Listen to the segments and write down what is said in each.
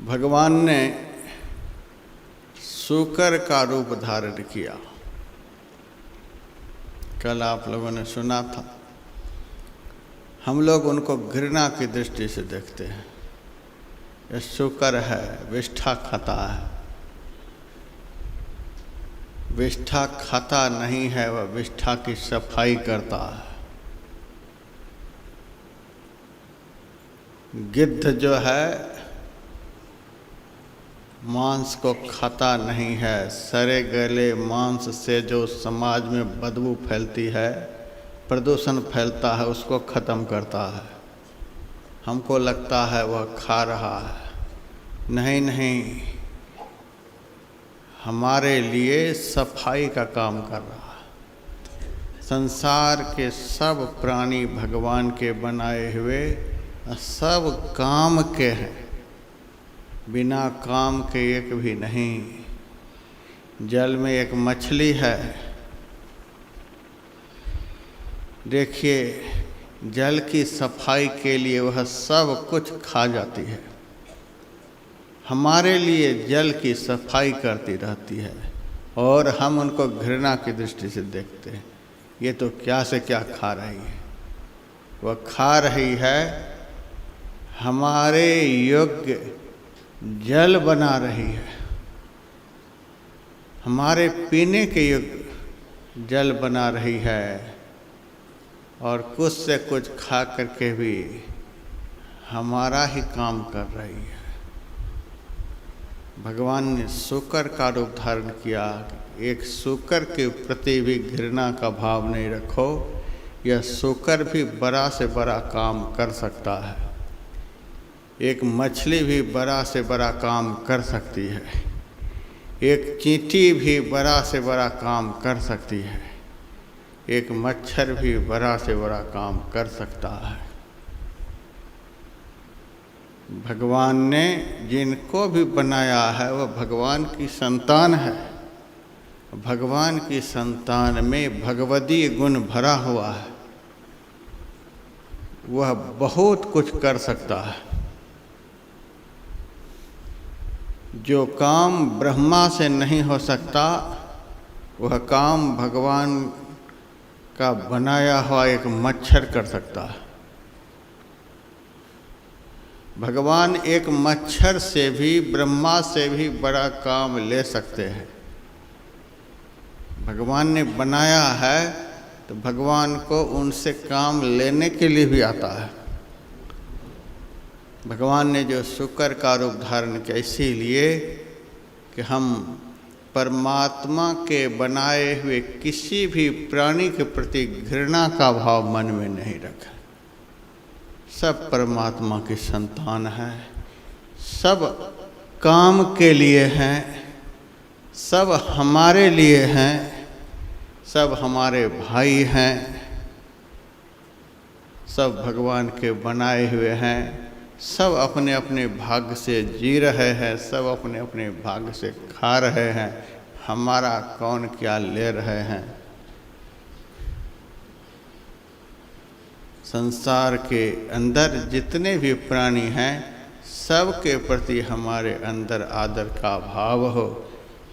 भगवान ने शूकर का रूप धारण किया। कल आप लोगों ने सुना था। हम लोग उनको घृणा की दृष्टि से देखते हैं। ये शूकर है, विष्ठा खाता है। विष्ठा खाता नहीं है, वह विष्ठा की सफाई करता है। गिद्ध जो है मांस को खाता नहीं है। सड़े गले मांस से जो समाज में बदबू फैलती है, प्रदूषण फैलता है, उसको ख़त्म करता है। हमको लगता है वह खा रहा है। नहीं नहीं, हमारे लिए सफाई का काम कर रहा है। संसार के सब प्राणी भगवान के बनाए हुए सब काम के हैं, बिना काम के एक भी नहीं। जल में एक मछली है, देखिए जल की सफाई के लिए वह सब कुछ खा जाती है। हमारे लिए जल की सफाई करती रहती है और हम उनको घृणा की दृष्टि से देखते हैं। ये तो क्या से क्या खा रही है। वह खा रही है, हमारे योग्य जल बना रही है, हमारे पीने के योग्य जल बना रही है, और कुछ से कुछ खा करके भी हमारा ही काम कर रही है। भगवान ने शूकर का रूप धारण किया। एक शूकर के प्रति भी घृणा का भाव नहीं रखो। यह शूकर भी बड़ा से बड़ा काम कर सकता है। एक मछली भी बड़ा से बड़ा काम कर सकती है। एक चींटी भी बड़ा से बड़ा काम कर सकती है। एक मच्छर भी बड़ा से बड़ा काम कर सकता है। भगवान ने जिनको भी बनाया है वह भगवान की संतान है। भगवान की संतान में भगवदीय गुण भरा हुआ है। वह बहुत कुछ कर सकता है। जो काम ब्रह्मा से नहीं हो सकता, वह काम भगवान का बनाया हुआ एक मच्छर कर सकता है। भगवान एक मच्छर से भी, ब्रह्मा से भी बड़ा काम ले सकते हैं। भगवान ने बनाया है तो भगवान को उनसे काम लेने के लिए भी आता है। भगवान ने जो शूकर का रूप धारण किया इसीलिए कि हम परमात्मा के बनाए हुए किसी भी प्राणी के प्रति घृणा का भाव मन में नहीं रखें। सब परमात्मा की संतान है, सब काम के लिए हैं, सब हमारे लिए हैं, सब हमारे भाई हैं, सब भगवान के बनाए हुए हैं। सब अपने अपने भाग्य से जी रहे हैं, सब अपने अपने भाग्य से खा रहे हैं। हमारा कौन क्या ले रहे हैं। संसार के अंदर जितने भी प्राणी हैं, सब के प्रति हमारे अंदर आदर का भाव हो।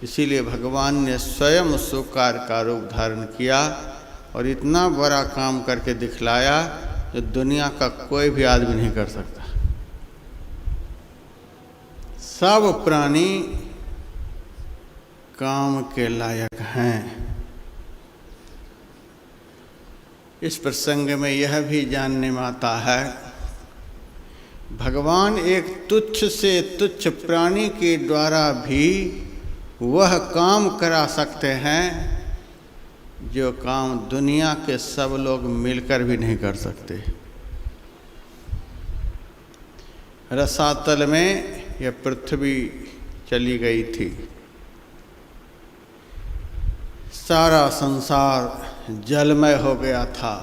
इसीलिए भगवान ने स्वयं शूकर का रूप धारण किया और इतना बड़ा काम करके दिखलाया जो दुनिया का कोई भी आदमी नहीं कर सकता। सब प्राणी काम के लायक हैं। इस प्रसंग में यह भी जानने में आता है, भगवान एक तुच्छ से तुच्छ प्राणी के द्वारा भी वह काम करा सकते हैं जो काम दुनिया के सब लोग मिलकर भी नहीं कर सकते। रसातल में यह पृथ्वी चली गई थी, सारा संसार जलमय हो गया था,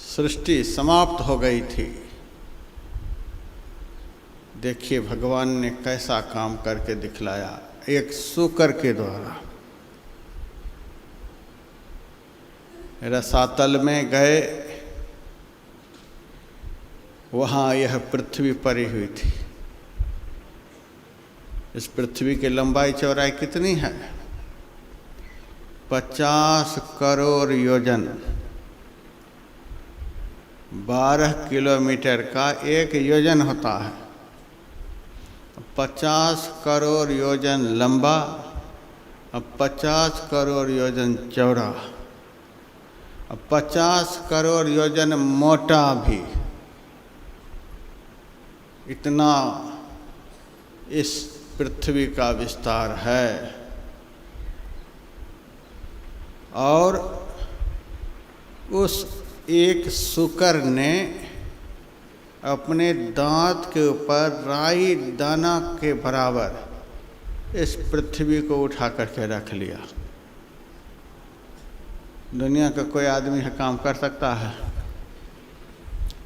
सृष्टि समाप्त हो गई थी। देखिए भगवान ने कैसा काम करके दिखलाया एक शूकर के द्वारा। रसातल में गए, वहाँ यह पृथ्वी पड़ी हुई थी। इस पृथ्वी की लंबाई चौड़ाई कितनी है? 50 करोड़ योजन। 12 किलोमीटर का एक योजन होता है। 50 करोड़ योजन लंबा और 50 करोड़ योजन चौड़ा, 50 करोड़ योजन मोटा भी। इतना इस पृथ्वी का विस्तार है। और उस एक शुकर ने अपने दांत के ऊपर राई दाना के बराबर इस पृथ्वी को उठा करके रख लिया। दुनिया का कोई आदमी है काम कर सकता है?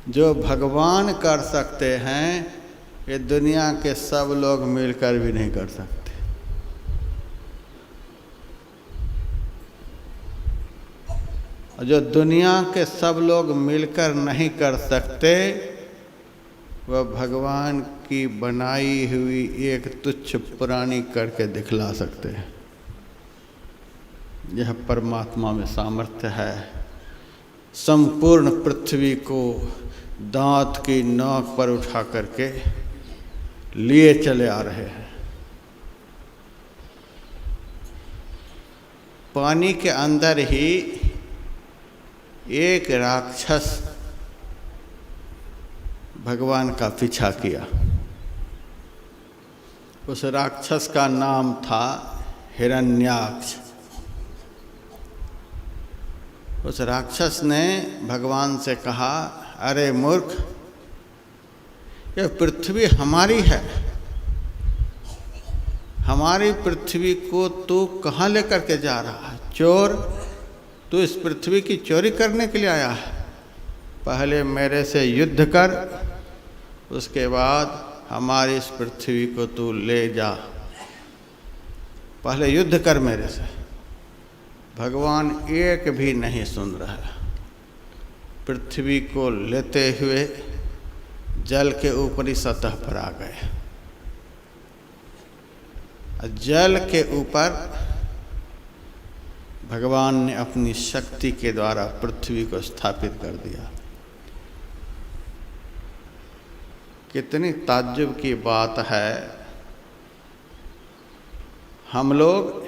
जो भगवान कर सकते हैं ये दुनिया के सब लोग मिलकर भी नहीं कर सकते। और जो दुनिया के सब लोग मिलकर नहीं कर सकते वह भगवान की बनाई हुई एक तुच्छ प्राणी करके दिखला सकते हैं। यह परमात्मा में सामर्थ्य है। संपूर्ण पृथ्वी को दांत की नोक पर उठा करके लिए चले आ रहे हैं। पानी के अंदर ही एक राक्षस भगवान का पीछा किया। उस राक्षस का नाम था हिरण्याक्ष। उस राक्षस ने भगवान से कहा, अरे मूर्ख, यह पृथ्वी हमारी है। हमारी पृथ्वी को तू कहाँ लेकर के जा रहा है? चोर, तू इस पृथ्वी की चोरी करने के लिए आया है? पहले मेरे से युद्ध कर, उसके बाद हमारी इस पृथ्वी को तू ले जा। पहले युद्ध कर मेरे से। भगवान एक भी नहीं सुन रहा। पृथ्वी को लेते हुए जल के ऊपरी सतह पर आ गए। जल के ऊपर भगवान ने अपनी शक्ति के द्वारा पृथ्वी को स्थापित कर दिया। कितनी ताज्जुब की बात है। हम लोग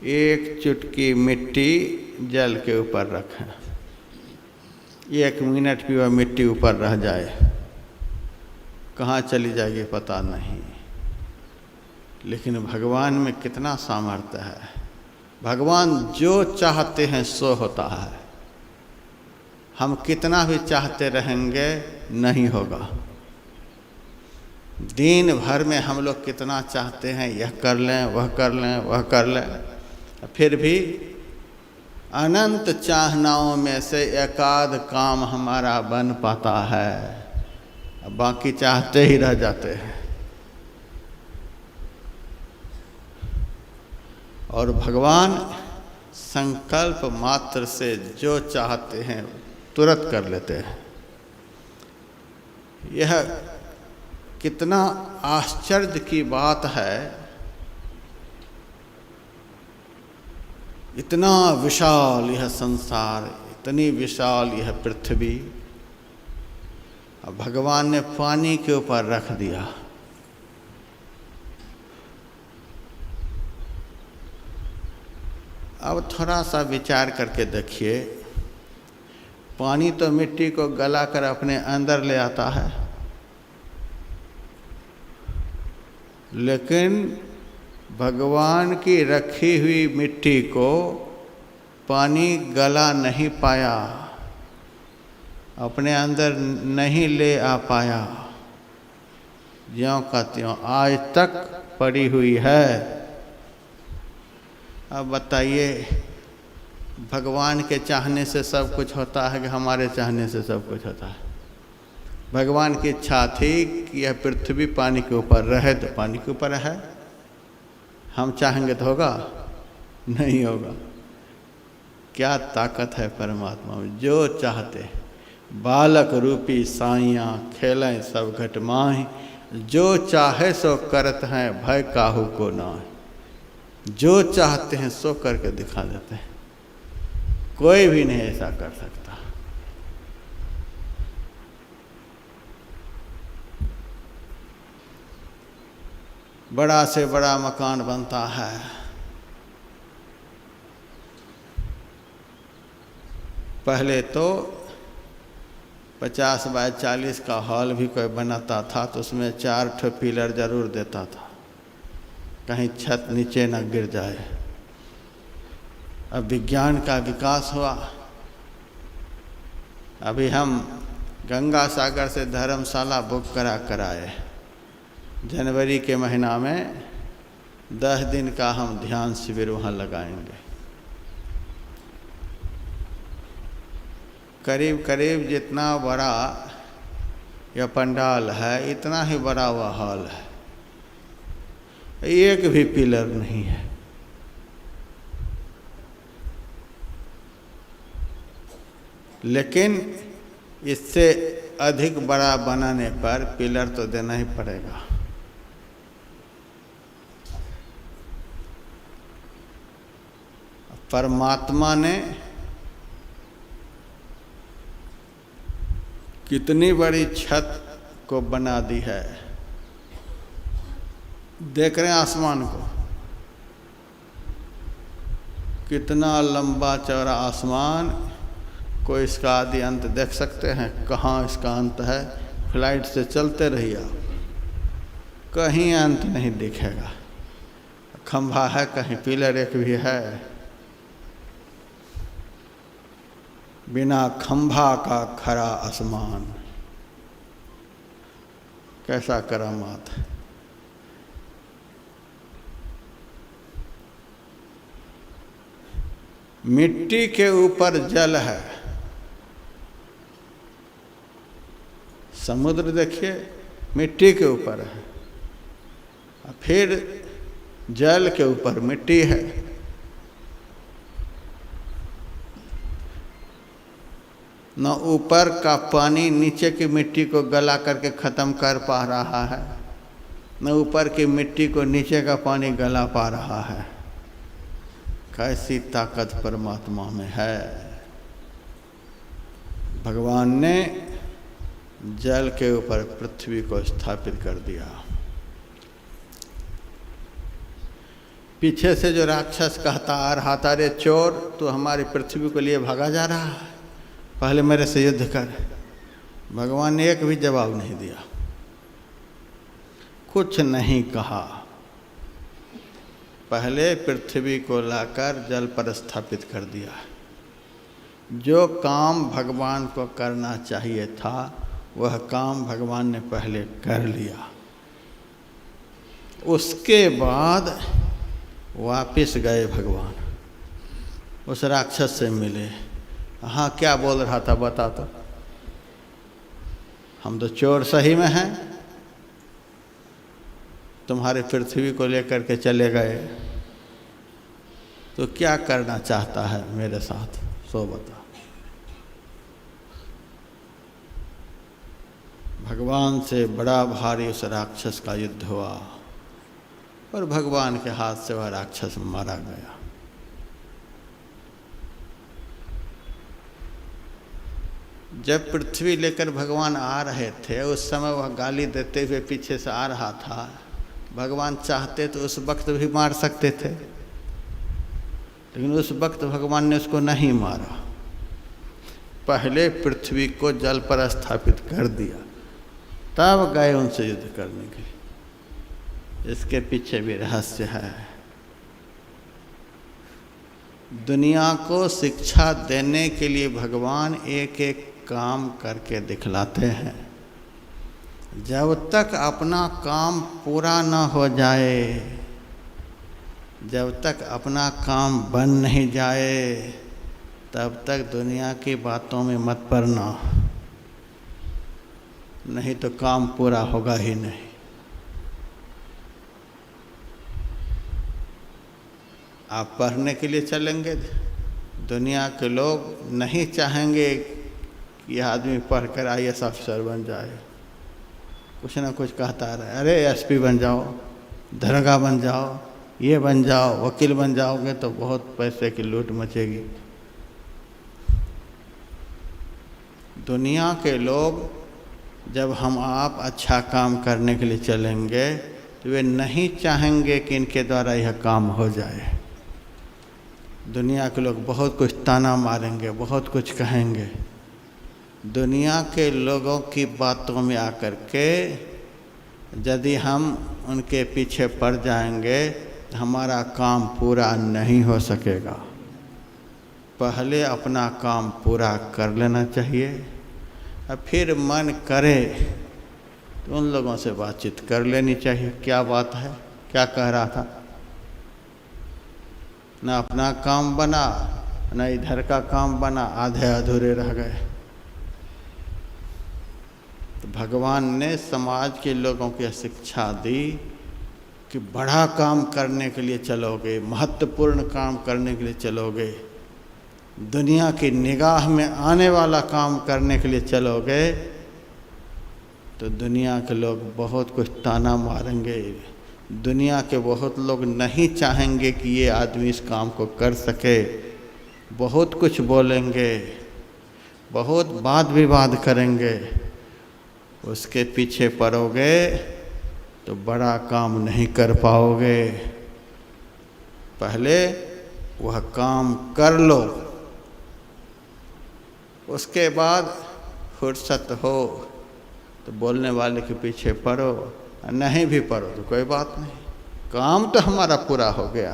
एक चुटकी मिट्टी जल के ऊपर रखें, 1 मिनट भी वह मिट्टी ऊपर रह जाए, कहाँ चली जाएगी पता नहीं। लेकिन भगवान में कितना सामर्थ्य है। भगवान जो चाहते हैं सो होता है। हम कितना भी चाहते रहेंगे नहीं होगा। दिन भर में हम लोग कितना चाहते हैं यह कर लें, वह कर लें, वह कर लें, फिर भी अनंत चाहनाओं में से एकाध काम हमारा बन पाता है, बाकी चाहते ही रह जाते हैं। और भगवान संकल्प मात्र से जो चाहते हैं तुरंत कर लेते हैं। यह कितना आश्चर्य की बात है। इतना विशाल यह संसार, इतनी विशाल यह पृथ्वी, अब भगवान ने पानी के ऊपर रख दिया। अब थोड़ा सा विचार करके देखिए, पानी तो मिट्टी को गला कर अपने अंदर ले आता है, लेकिन भगवान की रखी हुई मिट्टी को पानी गला नहीं पाया, अपने अंदर नहीं ले आ पाया, ज्यों का त्यों आज तक पड़ी हुई है। अब बताइए, भगवान के चाहने से सब कुछ होता है कि हमारे चाहने से सब कुछ होता है? भगवान की इच्छा थी कि यह पृथ्वी पानी के ऊपर रहे तो पानी के ऊपर है। हम चाहेंगे तो होगा? नहीं होगा। क्या ताकत है परमात्मा में, जो चाहते बालक रूपी साइयाँ खेलें सब घट माही, जो चाहे सो करत हैं, भय काहू को ना। जो चाहते हैं सो करके दिखा देते हैं, कोई भी नहीं ऐसा कर सकता। बड़ा से बड़ा मकान बनता है, पहले तो 50 बाय 40 का हॉल भी कोई बनाता था तो उसमें 4 ठो पिलर जरूर देता था, कहीं छत नीचे न गिर जाए। अब विज्ञान का विकास हुआ, अभी हम गंगा सागर से धर्मशाला बुक कराए। जनवरी के महीना में 10 दिन का हम ध्यान शिविर वहाँ लगाएंगे। करीब करीब जितना बड़ा यह पंडाल है, इतना ही बड़ा वह हॉल है, एक भी पिलर नहीं है। लेकिन इससे अधिक बड़ा बनाने पर पिलर तो देना ही पड़ेगा। परमात्मा ने कितनी बड़ी छत को बना दी है। देख रहे हैं आसमान को, कितना लंबा चौड़ा आसमान, कोई इसका आदि अंत देख सकते हैं? कहाँ इसका अंत है? फ्लाइट से चलते रहिए आप, कहीं अंत नहीं दिखेगा। खंभा है, कहीं पिलर एक भी है? बिना खंभा का खरा आसमान, कैसा करामात है। मिट्टी के ऊपर जल है, समुद्र देखिए मिट्टी के ऊपर है, फिर जल के ऊपर मिट्टी है। न ऊपर का पानी नीचे की मिट्टी को गला करके ख़त्म कर पा रहा है, न ऊपर की मिट्टी को नीचे का पानी गला पा रहा है। कैसी ताकत परमात्मा में है। भगवान ने जल के ऊपर पृथ्वी को स्थापित कर दिया। पीछे से जो राक्षस कहता आ रहा था, अरे चोर तो हमारी पृथ्वी को लिए भागा जा रहा है, पहले मेरे से युद्ध कर। भगवान ने एक भी जवाब नहीं दिया, कुछ नहीं कहा। पहले पृथ्वी को लाकर जल पर स्थापित कर दिया। जो काम भगवान को करना चाहिए था वह काम भगवान ने पहले कर लिया। उसके बाद वापिस गए भगवान, उस राक्षस से मिले। हाँ, क्या बोल रहा था बता तो। हम तो चोर सही में हैं, तुम्हारे पृथ्वी को लेकर के चले गए, तो क्या करना चाहता है मेरे साथ, सो बता। भगवान से बड़ा भारी उस राक्षस का युद्ध हुआ और भगवान के हाथ से वह राक्षस मारा गया। जब पृथ्वी लेकर भगवान आ रहे थे, उस समय वह गाली देते हुए पीछे से आ रहा था। भगवान चाहते तो उस वक्त भी मार सकते थे, लेकिन उस वक्त भगवान ने उसको नहीं मारा। पहले पृथ्वी को जल पर स्थापित कर दिया, तब गए उनसे युद्ध करने के लिए। इसके पीछे भी रहस्य है। दुनिया को शिक्षा देने के लिए भगवान एक एक काम करके दिखलाते हैं। जब तक अपना काम पूरा न हो जाए, जब तक अपना काम बन नहीं जाए, तब तक दुनिया की बातों में मत पड़ना, नहीं तो काम पूरा होगा ही नहीं। आप पढ़ने के लिए चलेंगे, दुनिया के लोग नहीं चाहेंगे कि यह आदमी पढ़कर IAS अफसर बन जाए। कुछ ना कुछ कहता रहे, अरे एसपी बन जाओ, दरोगा बन जाओ, ये बन जाओ, वकील बन जाओगे तो बहुत पैसे की लूट मचेगी। दुनिया के लोग जब हम आप अच्छा काम करने के लिए चलेंगे तो वे नहीं चाहेंगे कि इनके द्वारा यह काम हो जाए। दुनिया के लोग बहुत कुछ ताना मारेंगे, बहुत कुछ कहेंगे। दुनिया के लोगों की बातों में आकर के यदि हम उनके पीछे पड़ जाएंगे तो हमारा काम पूरा नहीं हो सकेगा। पहले अपना काम पूरा कर लेना चाहिए, और फिर मन करे तो उन लोगों से बातचीत कर लेनी चाहिए। क्या बात है, क्या कह रहा था, ना अपना काम बना ना इधर का काम बना, आधे अधूरे रह गए। तो भगवान ने समाज के लोगों को शिक्षा दी कि बड़ा काम करने के लिए चलोगे, महत्वपूर्ण काम करने के लिए चलोगे, दुनिया की निगाह में आने वाला काम करने के लिए चलोगे तो दुनिया के लोग बहुत कुछ ताना मारेंगे। दुनिया के बहुत लोग नहीं चाहेंगे कि ये आदमी इस काम को कर सके, बहुत कुछ बोलेंगे, बहुत वाद विवाद करेंगे। उसके पीछे पड़ोगे तो बड़ा काम नहीं कर पाओगे। पहले वह काम कर लो, उसके बाद फुर्सत हो तो बोलने वाले के पीछे पड़ो, नहीं भी पड़ो तो कोई बात नहीं, काम तो हमारा पूरा हो गया।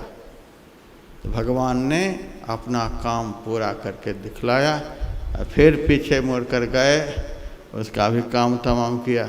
तो भगवान ने अपना काम पूरा करके दिखलाया और फिर पीछे मुड़ कर गए, उसका भी काम तमाम किया।